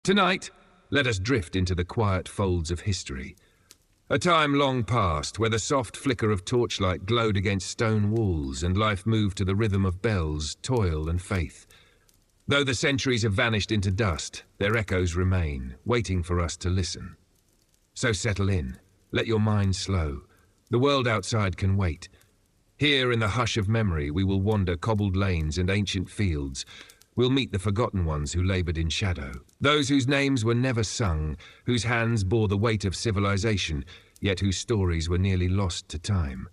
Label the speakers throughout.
Speaker 1: Tonight, let us drift into the quiet folds of history. A time long past where the soft flicker of torchlight glowed against stone walls and life moved to the rhythm of bells, toil and faith. Though the centuries have vanished into dust, their echoes remain, waiting for us to listen. So settle in, let your mind slow. The world outside can wait. Here in the hush of memory we will wander cobbled lanes and ancient fields. We'll meet the forgotten ones who laboured in shadow, those whose names were never sung, whose hands bore the weight of civilization, yet whose stories were nearly lost to time.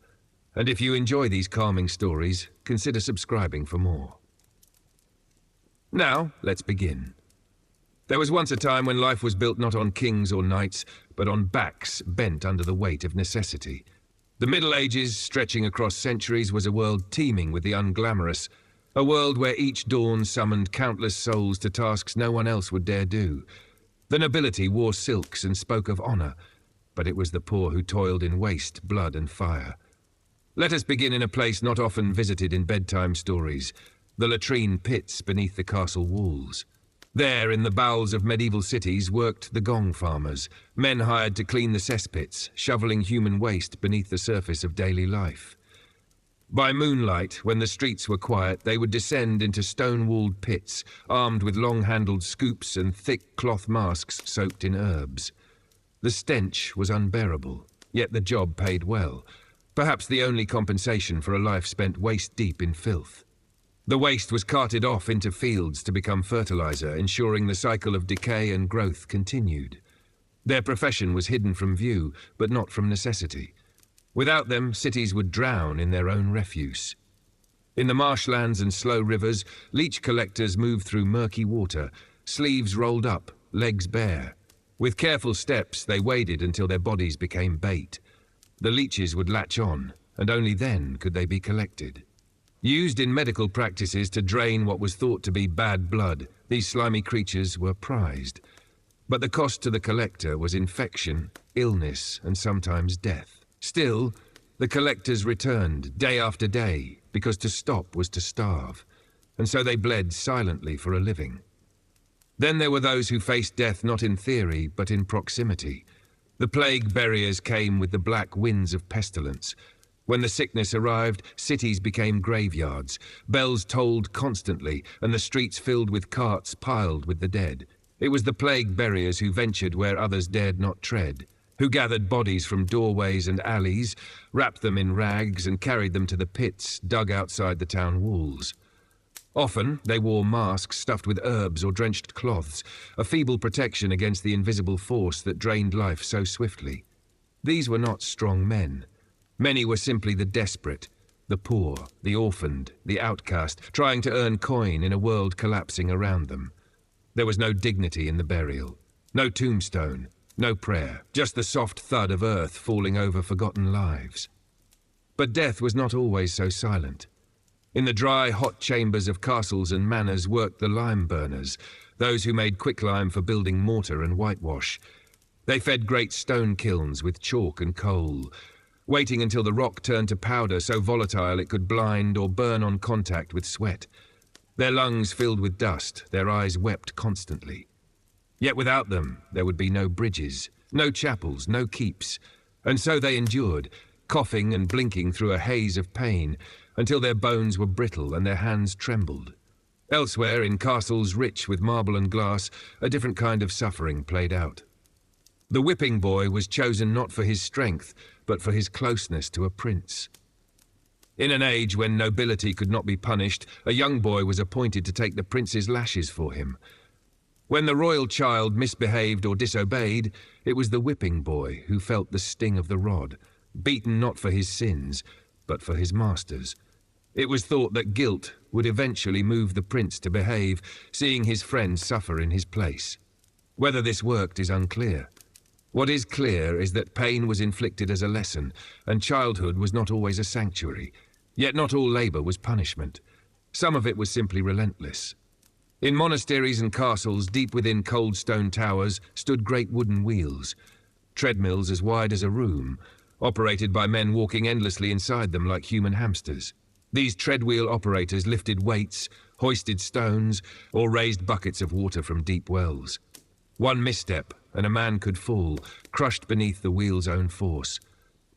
Speaker 1: And if you enjoy these calming stories, consider subscribing for more. Now, let's begin. There was once a time when life was built not on kings or knights, but on backs bent under the weight of necessity. The Middle Ages, stretching across centuries, was a world teeming with the unglamorous, a world where each dawn summoned countless souls to tasks no one else would dare do. The nobility wore silks and spoke of honour, but it was the poor who toiled in waste, blood and fire. Let us begin in a place not often visited in bedtime stories, the latrine pits beneath the castle walls. There, in the bowels of medieval cities, worked the gong farmers, men hired to clean the cesspits, shoveling human waste beneath the surface of daily life. By moonlight, when the streets were quiet, they would descend into stone-walled pits, armed with long-handled scoops and thick cloth masks soaked in herbs. The stench was unbearable, yet the job paid well, perhaps the only compensation for a life spent waist-deep in filth. The waste was carted off into fields to become fertilizer, ensuring the cycle of decay and growth continued. Their profession was hidden from view, but not from necessity. Without them, cities would drown in their own refuse. In the marshlands and slow rivers, leech collectors moved through murky water, sleeves rolled up, legs bare. With careful steps, they waded until their bodies became bait. The leeches would latch on, and only then could they be collected. Used in medical practices to drain what was thought to be bad blood, these slimy creatures were prized. But the cost to the collector was infection, illness, and sometimes death. Still, the collectors returned day after day, because to stop was to starve, and so they bled silently for a living. Then there were those who faced death not in theory, but in proximity. The plague buriers came with the black winds of pestilence. When the sickness arrived, cities became graveyards. Bells tolled constantly, and the streets filled with carts piled with the dead. It was the plague buriers who ventured where others dared not tread, who gathered bodies from doorways and alleys, wrapped them in rags and carried them to the pits dug outside the town walls. Often they wore masks stuffed with herbs or drenched cloths, a feeble protection against the invisible force that drained life so swiftly. These were not strong men. Many were simply the desperate, the poor, the orphaned, the outcast, trying to earn coin in a world collapsing around them. There was no dignity in the burial, no tombstone, no prayer, just the soft thud of earth falling over forgotten lives. But death was not always so silent. In the dry, hot chambers of castles and manors worked the lime burners, those who made quicklime for building mortar and whitewash. They fed great stone kilns with chalk and coal, waiting until the rock turned to powder so volatile it could blind or burn on contact with sweat. Their lungs filled with dust, their eyes wept constantly. Yet without them, there would be no bridges, no chapels, no keeps, and so they endured, coughing and blinking through a haze of pain, until their bones were brittle and their hands trembled. Elsewhere, in castles rich with marble and glass, a different kind of suffering played out. The whipping boy was chosen not for his strength, but for his closeness to a prince. In an age when nobility could not be punished, a young boy was appointed to take the prince's lashes for him. When the royal child misbehaved or disobeyed, it was the whipping boy who felt the sting of the rod, beaten not for his sins, but for his master's. It was thought that guilt would eventually move the prince to behave, seeing his friends suffer in his place. Whether this worked is unclear. What is clear is that pain was inflicted as a lesson, and childhood was not always a sanctuary. Yet not all labour was punishment. Some of it was simply relentless. In monasteries and castles, deep within cold stone towers, stood great wooden wheels, treadmills as wide as a room, operated by men walking endlessly inside them like human hamsters. These treadwheel operators lifted weights, hoisted stones, or raised buckets of water from deep wells. One misstep, and a man could fall, crushed beneath the wheel's own force.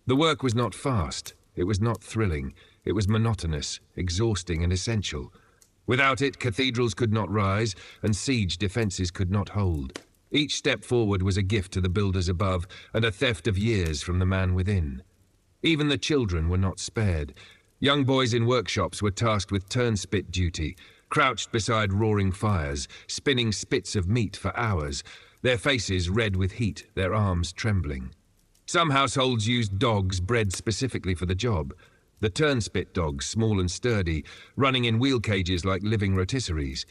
Speaker 1: The work was not fast, it was not thrilling, it was monotonous, exhausting and essential. Without it, cathedrals could not rise, and siege defences could not hold. Each step forward was a gift to the builders above, and a theft of years from the man within. Even the children were not spared. Young boys in workshops were tasked with turnspit duty, crouched beside roaring fires, spinning spits of meat for hours, their faces red with heat, their arms trembling. Some households used dogs bred specifically for the job. The turnspit dogs, small and sturdy, running in wheel cages like living rotisseries.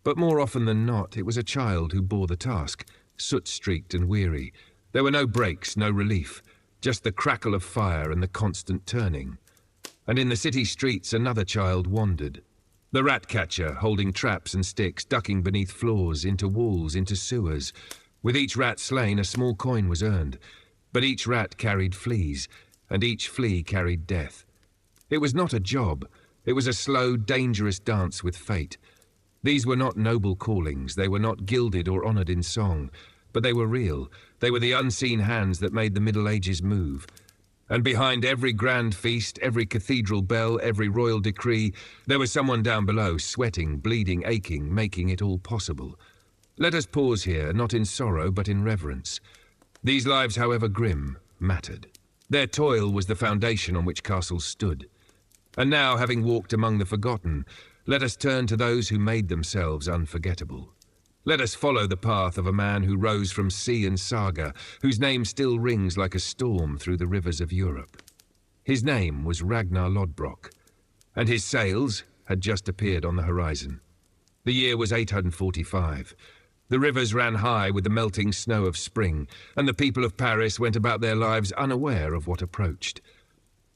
Speaker 1: But more often than not, it was a child who bore the task, soot-streaked and weary. There were no breaks, no relief, just the crackle of fire and the constant turning. And in the city streets, another child wandered. The rat catcher, holding traps and sticks, ducking beneath floors, into walls, into sewers. With each rat slain, a small coin was earned. But each rat carried fleas, and each flea carried death. It was not a job. It was a slow, dangerous dance with fate. These were not noble callings. They were not gilded or honoured in song. But they were real. They were the unseen hands that made the Middle Ages move. And behind every grand feast, every cathedral bell, every royal decree, there was someone down below, sweating, bleeding, aching, making it all possible. Let us pause here, not in sorrow, but in reverence. These lives, however grim, mattered. Their toil was the foundation on which castles stood. And now, having walked among the forgotten, let us turn to those who made themselves unforgettable. Let us follow the path of a man who rose from sea and saga, whose name still rings like a storm through the rivers of Europe. His name was Ragnar Lodbrok, and his sails had just appeared on the horizon. The year was 845. The rivers ran high with the melting snow of spring, and the people of Paris went about their lives unaware of what approached.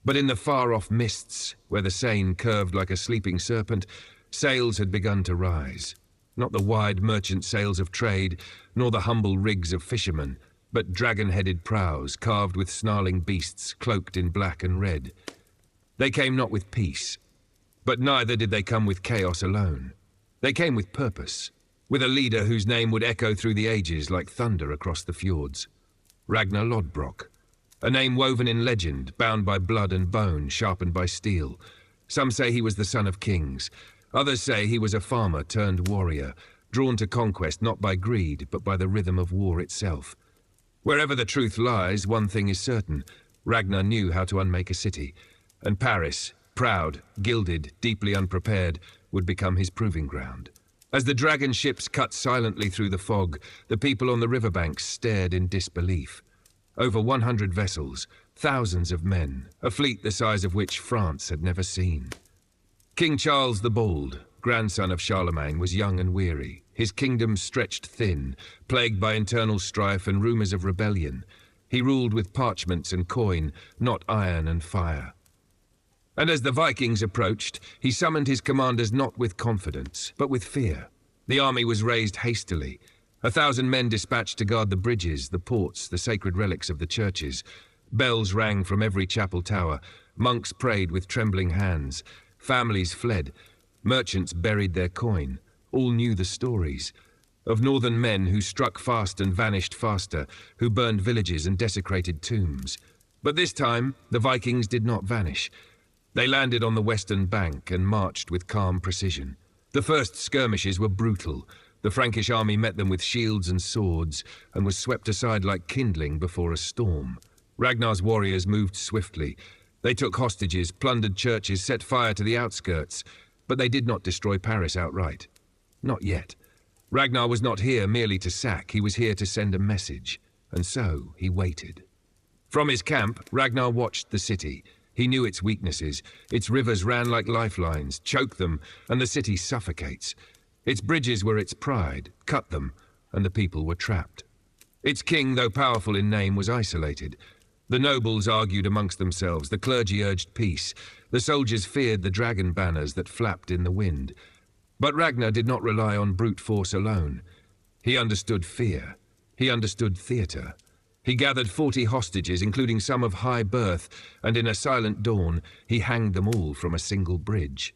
Speaker 1: But in the far-off mists, where the Seine curved like a sleeping serpent, sails had begun to rise. Not the wide merchant sails of trade, nor the humble rigs of fishermen, but dragon-headed prows carved with snarling beasts, cloaked in black and red. They came not with peace, but neither did they come with chaos alone. They came with purpose, with a leader whose name would echo through the ages like thunder across the fjords. Ragnar Lodbrok, a name woven in legend, bound by blood and bone, sharpened by steel. Some say he was the son of kings. Others say he was a farmer turned warrior, drawn to conquest not by greed, but by the rhythm of war itself. Wherever the truth lies, one thing is certain. Ragnar knew how to unmake a city, and Paris, proud, gilded, deeply unprepared, would become his proving ground. As the dragon ships cut silently through the fog, the people on the riverbanks stared in disbelief. Over 100 vessels, thousands of men, a fleet the size of which France had never seen. King Charles the Bald, grandson of Charlemagne, was young and weary, his kingdom stretched thin, plagued by internal strife and rumours of rebellion. He ruled with parchments and coin, not iron and fire. And as the Vikings approached, he summoned his commanders not with confidence, but with fear. The army was raised hastily. 1,000 men dispatched to guard the bridges, the ports, the sacred relics of the churches. Bells rang from every chapel tower. Monks prayed with trembling hands. Families fled. Merchants buried their coin. All knew the stories of northern men who struck fast and vanished faster, who burned villages and desecrated tombs. But this time, the Vikings did not vanish. They landed on the western bank and marched with calm precision. The first skirmishes were brutal. The Frankish army met them with shields and swords and was swept aside like kindling before a storm. Ragnar's warriors moved swiftly. They took hostages, plundered churches, set fire to the outskirts, but they did not destroy Paris outright. Not yet. Ragnar was not here merely to sack, he was here to send a message, and so he waited. From his camp, Ragnar watched the city. He knew its weaknesses. Its rivers ran like lifelines, choked them, and the city suffocates. Its bridges were its pride, cut them, and the people were trapped. Its king, though powerful in name, was isolated. The nobles argued amongst themselves, the clergy urged peace, the soldiers feared the dragon banners that flapped in the wind. But Ragnar did not rely on brute force alone. He understood fear. He understood theatre. He gathered 40 hostages, including some of high birth, and in a silent dawn, he hanged them all from a single bridge.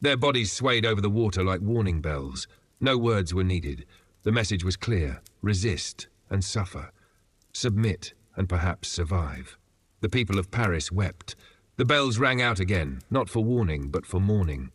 Speaker 1: Their bodies swayed over the water like warning bells. No words were needed. The message was clear. resist and suffer, submit and perhaps survive. The people of Paris wept. The bells rang out again, not for warning, but for mourning.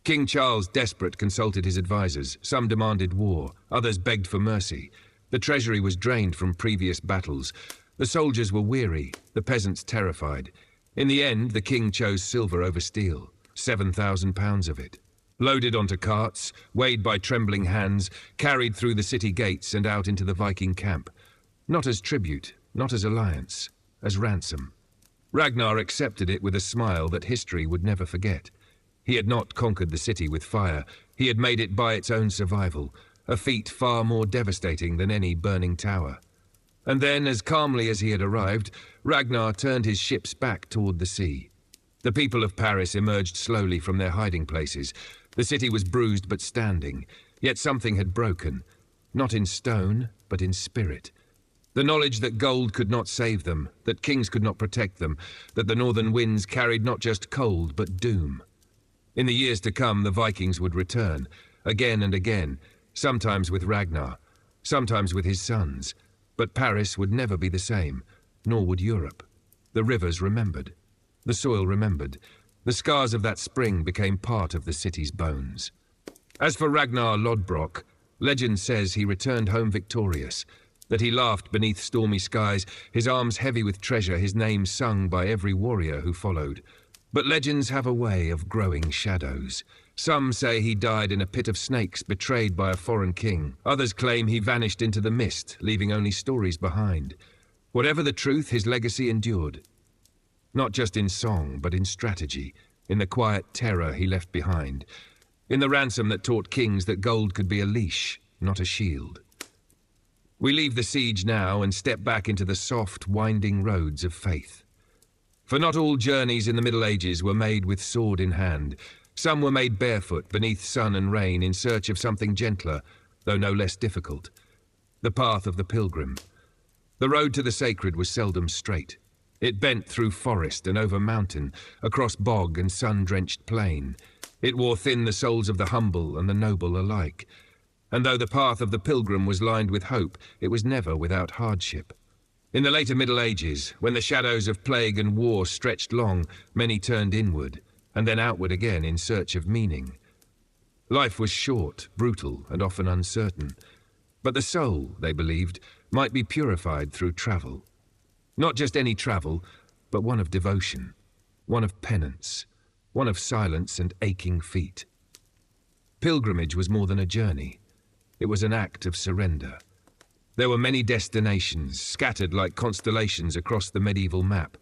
Speaker 1: King Charles, desperate, consulted his advisors. Some demanded war, others begged for mercy. The treasury was drained from previous battles. The soldiers were weary, the peasants terrified. In the end, the king chose silver over steel, 7,000 pounds of it. Loaded onto carts, weighed by trembling hands, carried through the city gates and out into the Viking camp. Not as tribute, not as alliance, as ransom. Ragnar accepted it with a smile that history would never forget. He had not conquered the city with fire. He had made it by its own survival, a feat far more devastating than any burning tower. And then, as calmly as he had arrived, Ragnar turned his ships back toward the sea. The people of Paris emerged slowly from their hiding places. The city was bruised but standing, yet something had broken, not in stone, but in spirit. The knowledge that gold could not save them, that kings could not protect them, that the northern winds carried not just cold, but doom. In the years to come, the Vikings would return, again and again, sometimes with Ragnar, sometimes with his sons. But Paris would never be the same, nor would Europe. The rivers remembered. The soil remembered. The scars of that spring became part of the city's bones. As for Ragnar Lodbrok, legend says he returned home victorious, that he laughed beneath stormy skies, his arms heavy with treasure, his name sung by every warrior who followed. But legends have a way of growing shadows. Some say he died in a pit of snakes, betrayed by a foreign king. Others claim he vanished into the mist, leaving only stories behind. Whatever the truth, his legacy endured. Not just in song, but in strategy, in the quiet terror he left behind, in the ransom that taught kings that gold could be a leash, not a shield. We leave the siege now and step back into the soft, winding roads of faith. For not all journeys in the Middle Ages were made with sword in hand. Some were made barefoot beneath sun and rain in search of something gentler, though no less difficult. The path of the pilgrim. The road to the sacred was seldom straight. It bent through forest and over mountain, across bog and sun-drenched plain. It wore thin the souls of the humble and the noble alike. And though the path of the pilgrim was lined with hope, it was never without hardship. In the later Middle Ages, when the shadows of plague and war stretched long, many turned inward, and then outward again in search of meaning. Life was short, brutal, and often uncertain. But the soul, they believed, might be purified through travel. Not just any travel, but one of devotion, one of penance, one of silence and aching feet. Pilgrimage was more than a journey. It was an act of surrender. There were many destinations, scattered like constellations across the medieval map.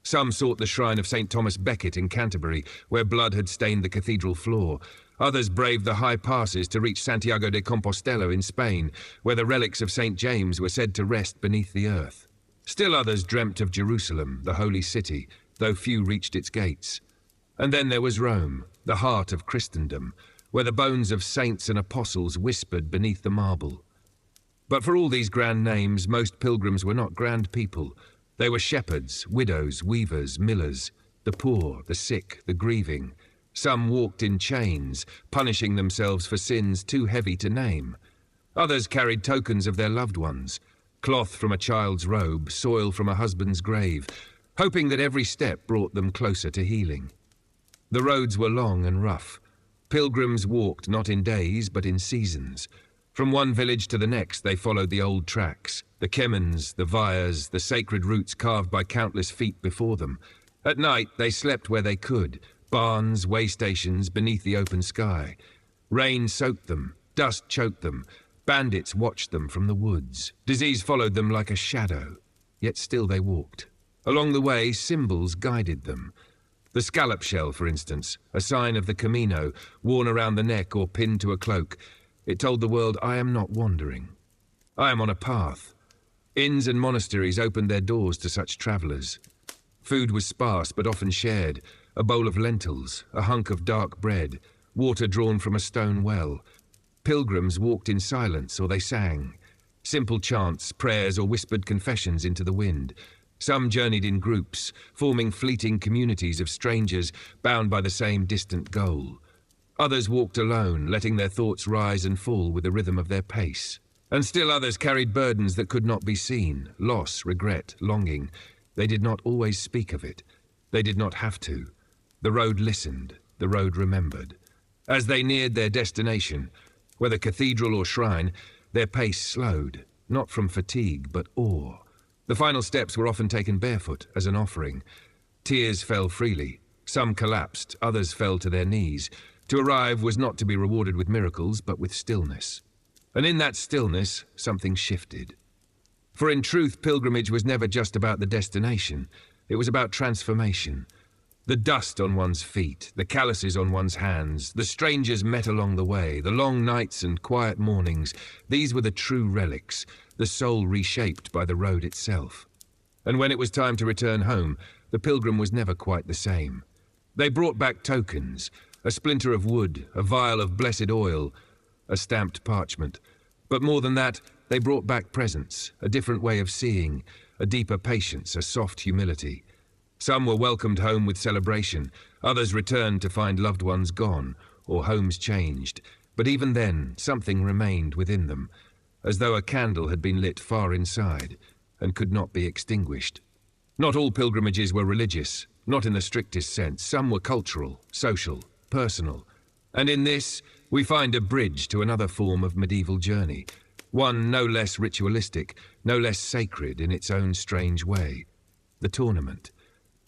Speaker 1: Some sought the shrine of St. Thomas Becket in Canterbury, where blood had stained the cathedral floor. Others braved the high passes to reach Santiago de Compostela in Spain, where the relics of St. James were said to rest beneath the earth. Still others dreamt of Jerusalem, the holy city, though few reached its gates. And then there was Rome, the heart of Christendom, where the bones of saints and apostles whispered beneath the marble. But for all these grand names, most pilgrims were not grand people. They were shepherds, widows, weavers, millers, the poor, the sick, the grieving. Some walked in chains, punishing themselves for sins too heavy to name. Others carried tokens of their loved ones, cloth from a child's robe, soil from a husband's grave, hoping that every step brought them closer to healing. The roads were long and rough. Pilgrims walked not in days, but in seasons. From one village to the next, they followed the old tracks, the kemens, the vias, the sacred routes carved by countless feet before them. At night, they slept where they could, barns, way stations, beneath the open sky. Rain soaked them, dust choked them, bandits watched them from the woods. Disease followed them like a shadow, yet still they walked. Along the way, symbols guided them. The scallop shell, for instance, a sign of the Camino, worn around the neck or pinned to a cloak. It told the world, I am not wandering. I am on a path. Inns and monasteries opened their doors to such travellers. Food was sparse but often shared. A bowl of lentils, a hunk of dark bread, water drawn from a stone well. Pilgrims walked in silence or they sang. Simple chants, prayers or whispered confessions into the wind. Some journeyed in groups, forming fleeting communities of strangers bound by the same distant goal. Others walked alone, letting their thoughts rise and fall with the rhythm of their pace. And still others carried burdens that could not be seen, loss, regret, longing. They did not always speak of it. They did not have to. The road listened, the road remembered. As they neared their destination, whether cathedral or shrine, their pace slowed, not from fatigue, but awe. The final steps were often taken barefoot, as an offering. Tears fell freely. Some collapsed, others fell to their knees. To arrive was not to be rewarded with miracles, but with stillness. And in that stillness, something shifted. For in truth, pilgrimage was never just about the destination. It was about transformation. The dust on one's feet, the calluses on one's hands, the strangers met along the way, the long nights and quiet mornings, these were the true relics, the soul reshaped by the road itself. And when it was time to return home, the pilgrim was never quite the same. They brought back tokens, a splinter of wood, a vial of blessed oil, a stamped parchment. But more than that, they brought back presents, a different way of seeing, a deeper patience, a soft humility. Some were welcomed home with celebration, others returned to find loved ones gone, or homes changed. But even then, something remained within them, as though a candle had been lit far inside, and could not be extinguished. Not all pilgrimages were religious, not in the strictest sense. Some were cultural, social, personal. And in this, we find a bridge to another form of medieval journey, one no less ritualistic, no less sacred in its own strange way. The tournament,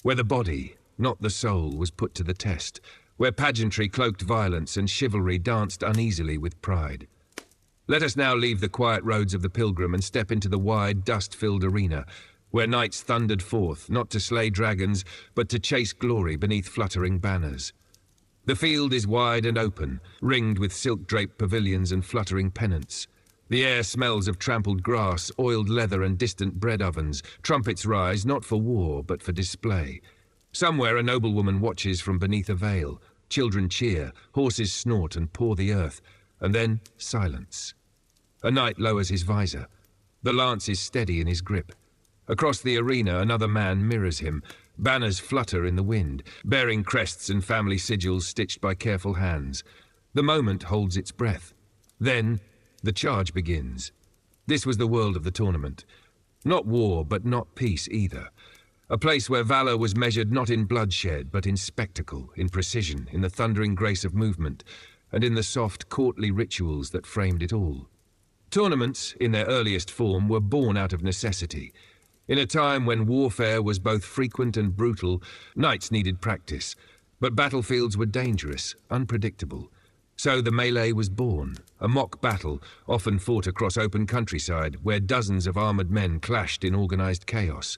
Speaker 1: where the body, not the soul, was put to the test, where pageantry cloaked violence and chivalry danced uneasily with pride. Let us now leave the quiet roads of the pilgrim and step into the wide, dust-filled arena, where knights thundered forth, not to slay dragons, but to chase glory beneath fluttering banners. The field is wide and open, ringed with silk-draped pavilions and fluttering pennants. The air smells of trampled grass, oiled leather and distant bread ovens. Trumpets rise, not for war, but for display. Somewhere a noblewoman watches from beneath a veil. Children cheer, horses snort and paw the earth. And then silence. A knight lowers his visor. The lance is steady in his grip. Across the arena, another man mirrors him. Banners flutter in the wind, bearing crests and family sigils stitched by careful hands. The moment holds its breath. Then, the charge begins. This was the world of the tournament. Not war, but not peace either. A place where valor was measured not in bloodshed, but in spectacle, in precision, in the thundering grace of movement, and in the soft, courtly rituals that framed it all. Tournaments, in their earliest form, were born out of necessity. In a time when warfare was both frequent and brutal, knights needed practice, but battlefields were dangerous, unpredictable. So the melee was born, a mock battle, often fought across open countryside, where dozens of armored men clashed in organized chaos.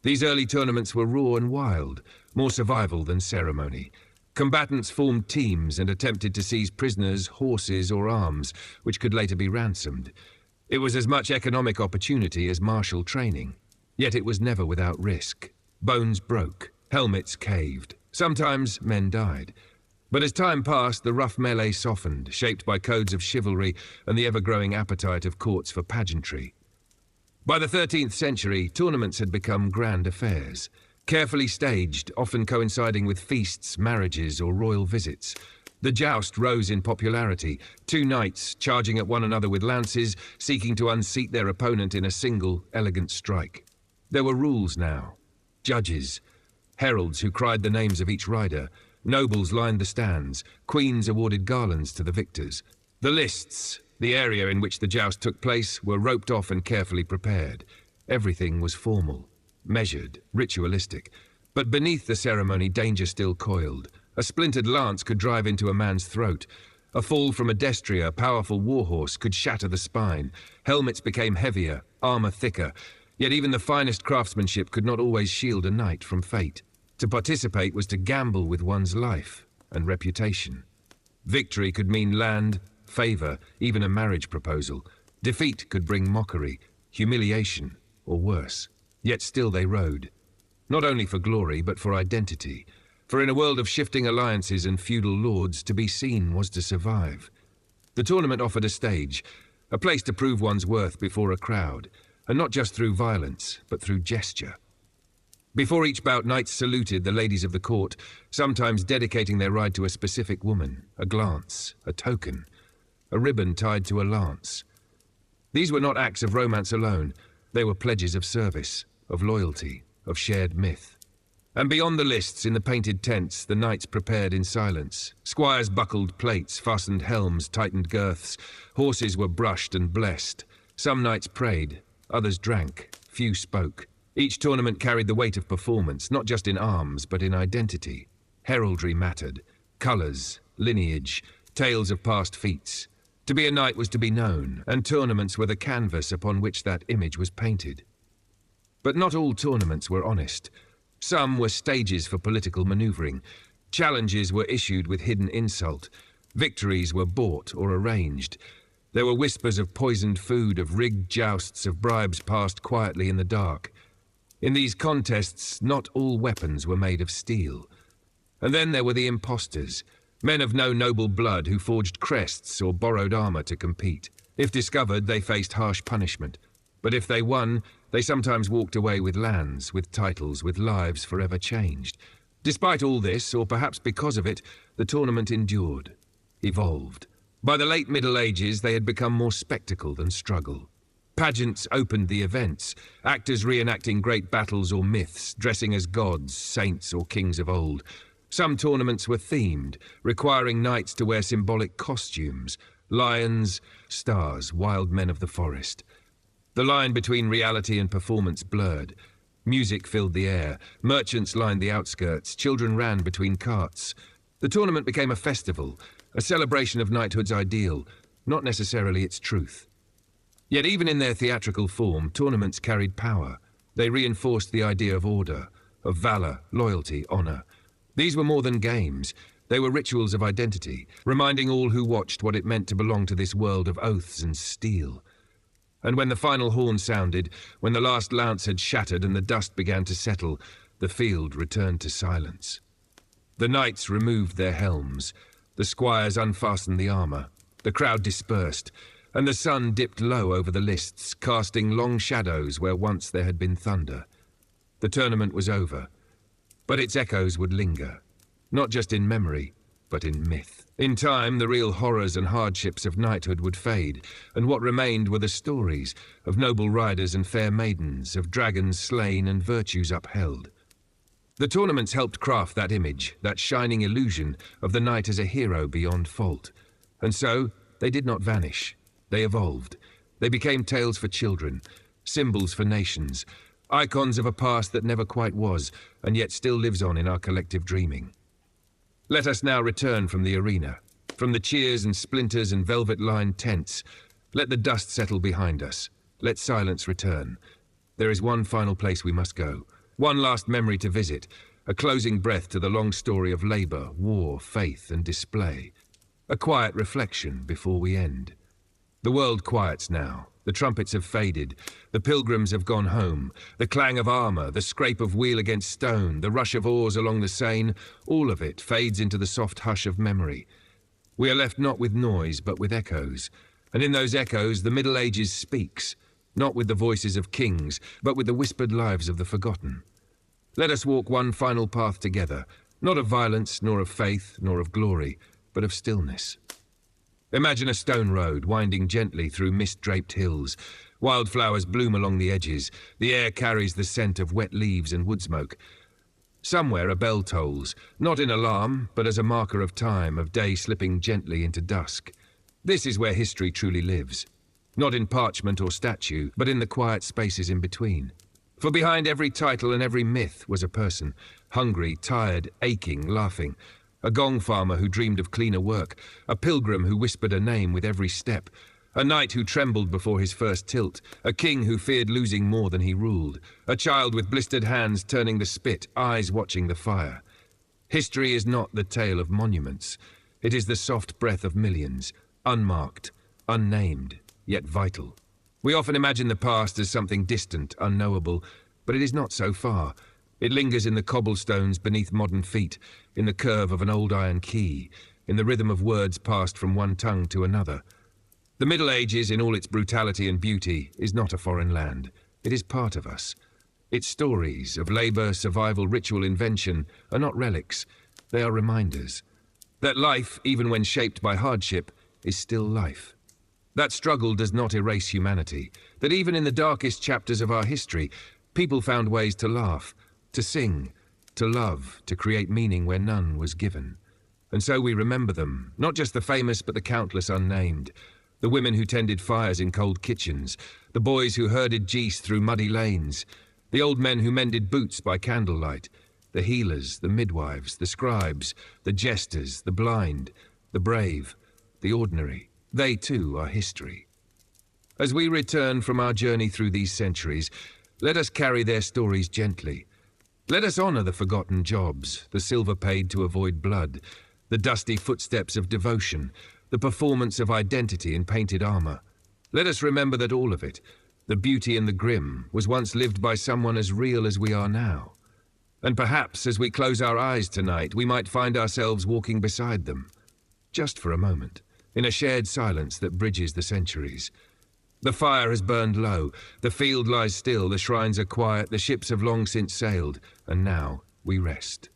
Speaker 1: These early tournaments were raw and wild, more survival than ceremony. Combatants formed teams and attempted to seize prisoners, horses, or arms, which could later be ransomed. It was as much economic opportunity as martial training. Yet it was never without risk. Bones broke, helmets caved. Sometimes men died. But as time passed, the rough melee softened, shaped by codes of chivalry and the ever-growing appetite of courts for pageantry. By the 13th century, tournaments had become grand affairs, carefully staged, often coinciding with feasts, marriages, or royal visits. The joust rose in popularity, two knights charging at one another with lances, seeking to unseat their opponent in a single, elegant strike. There were rules now. Judges, heralds who cried the names of each rider, nobles lined the stands, queens awarded garlands to the victors. The lists, the area in which the joust took place, were roped off and carefully prepared. Everything was formal, measured, ritualistic. But beneath the ceremony, danger still coiled. A splintered lance could drive into a man's throat. A fall from a destrier, a powerful warhorse, could shatter the spine. Helmets became heavier, armor thicker. Yet even the finest craftsmanship could not always shield a knight from fate. To participate was to gamble with one's life and reputation. Victory could mean land, favor, even a marriage proposal. Defeat could bring mockery, humiliation, or worse. Yet still they rode. Not only for glory, but for identity. For in a world of shifting alliances and feudal lords, to be seen was to survive. The tournament offered a stage, a place to prove one's worth before a crowd, and not just through violence, but through gesture. Before each bout, knights saluted the ladies of the court, sometimes dedicating their ride to a specific woman, a glance, a token, a ribbon tied to a lance. These were not acts of romance alone. They were pledges of service, of loyalty, of shared myth. And beyond the lists, in the painted tents, the knights prepared in silence. Squires buckled plates, fastened helms, tightened girths. Horses were brushed and blessed. Some knights prayed, others drank, few spoke. Each tournament carried the weight of performance, not just in arms, but in identity. Heraldry mattered. Colours, lineage, tales of past feats. To be a knight was to be known, and tournaments were the canvas upon which that image was painted. But not all tournaments were honest. Some were stages for political maneuvering. Challenges were issued with hidden insult. Victories were bought or arranged. There were whispers of poisoned food, of rigged jousts, of bribes passed quietly in the dark. In these contests, not all weapons were made of steel. And then there were the impostors, men of no noble blood who forged crests or borrowed armor to compete. If discovered, they faced harsh punishment. But if they won, they sometimes walked away with lands, with titles, with lives forever changed. Despite all this, or perhaps because of it, the tournament endured, evolved. By the late Middle Ages, they had become more spectacle than struggle. Pageants opened the events, actors reenacting great battles or myths, dressing as gods, saints, or kings of old. Some tournaments were themed, requiring knights to wear symbolic costumes: lions, stars, wild men of the forest. The line between reality and performance blurred. Music filled the air, merchants lined the outskirts, children ran between carts. The tournament became a festival, a celebration of knighthood's ideal, not necessarily its truth. Yet even in their theatrical form, tournaments carried power. They reinforced the idea of order, of valor, loyalty, honor. These were more than games. They were rituals of identity, reminding all who watched what it meant to belong to this world of oaths and steel. And when the final horn sounded, when the last lance had shattered and the dust began to settle, the field returned to silence. The knights removed their helms. The squires unfastened the armor. The crowd dispersed, and the sun dipped low over the lists, casting long shadows where once there had been thunder. The tournament was over, but its echoes would linger, not just in memory, but in myth. In time, the real horrors and hardships of knighthood would fade, and what remained were the stories of noble riders and fair maidens, of dragons slain and virtues upheld. The tournaments helped craft that image, that shining illusion of the knight as a hero beyond fault. And so, they did not vanish. They evolved. They became tales for children, symbols for nations, icons of a past that never quite was, and yet still lives on in our collective dreaming. Let us now return from the arena, from the cheers and splinters and velvet-lined tents. Let the dust settle behind us. Let silence return. There is one final place we must go, one last memory to visit, a closing breath to the long story of labor, war, faith, and display. A quiet reflection before we end. The world quiets now. The trumpets have faded. The pilgrims have gone home. The clang of armor, the scrape of wheel against stone, the rush of oars along the Seine, all of it fades into the soft hush of memory. We are left not with noise, but with echoes. And in those echoes, the Middle Ages speaks, not with the voices of kings, but with the whispered lives of the forgotten. Let us walk one final path together, not of violence, nor of faith, nor of glory, but of stillness. Imagine a stone road winding gently through mist-draped hills. Wildflowers bloom along the edges. The air carries the scent of wet leaves and wood smoke. Somewhere a bell tolls, not in alarm, but as a marker of time, of day slipping gently into dusk. This is where history truly lives. Not in parchment or statue, but in the quiet spaces in between. For behind every title and every myth was a person, hungry, tired, aching, laughing. A gong farmer who dreamed of cleaner work, a pilgrim who whispered a name with every step, a knight who trembled before his first tilt, a king who feared losing more than he ruled, a child with blistered hands turning the spit, eyes watching the fire. History is not the tale of monuments. It is the soft breath of millions, unmarked, unnamed, yet vital. We often imagine the past as something distant, unknowable, but it is not so far. It lingers in the cobblestones beneath modern feet, in the curve of an old iron key, in the rhythm of words passed from one tongue to another. The Middle Ages, in all its brutality and beauty, is not a foreign land. It is part of us. Its stories of labor, survival, ritual, invention are not relics. They are reminders that life, even when shaped by hardship, is still life. That struggle does not erase humanity, that even in the darkest chapters of our history, people found ways to laugh, to sing, to love, to create meaning where none was given. And so we remember them, not just the famous but the countless unnamed, the women who tended fires in cold kitchens, the boys who herded geese through muddy lanes, the old men who mended boots by candlelight, the healers, the midwives, the scribes, the jesters, the blind, the brave, the ordinary. They too are history. As we return from our journey through these centuries, let us carry their stories gently. Let us honor the forgotten jobs, the silver paid to avoid blood, the dusty footsteps of devotion, the performance of identity in painted armor. Let us remember that all of it, the beauty and the grim, was once lived by someone as real as we are now. And perhaps as we close our eyes tonight, we might find ourselves walking beside them, just for a moment, in a shared silence that bridges the centuries. The fire has burned low, the field lies still, the shrines are quiet, the ships have long since sailed, and now we rest.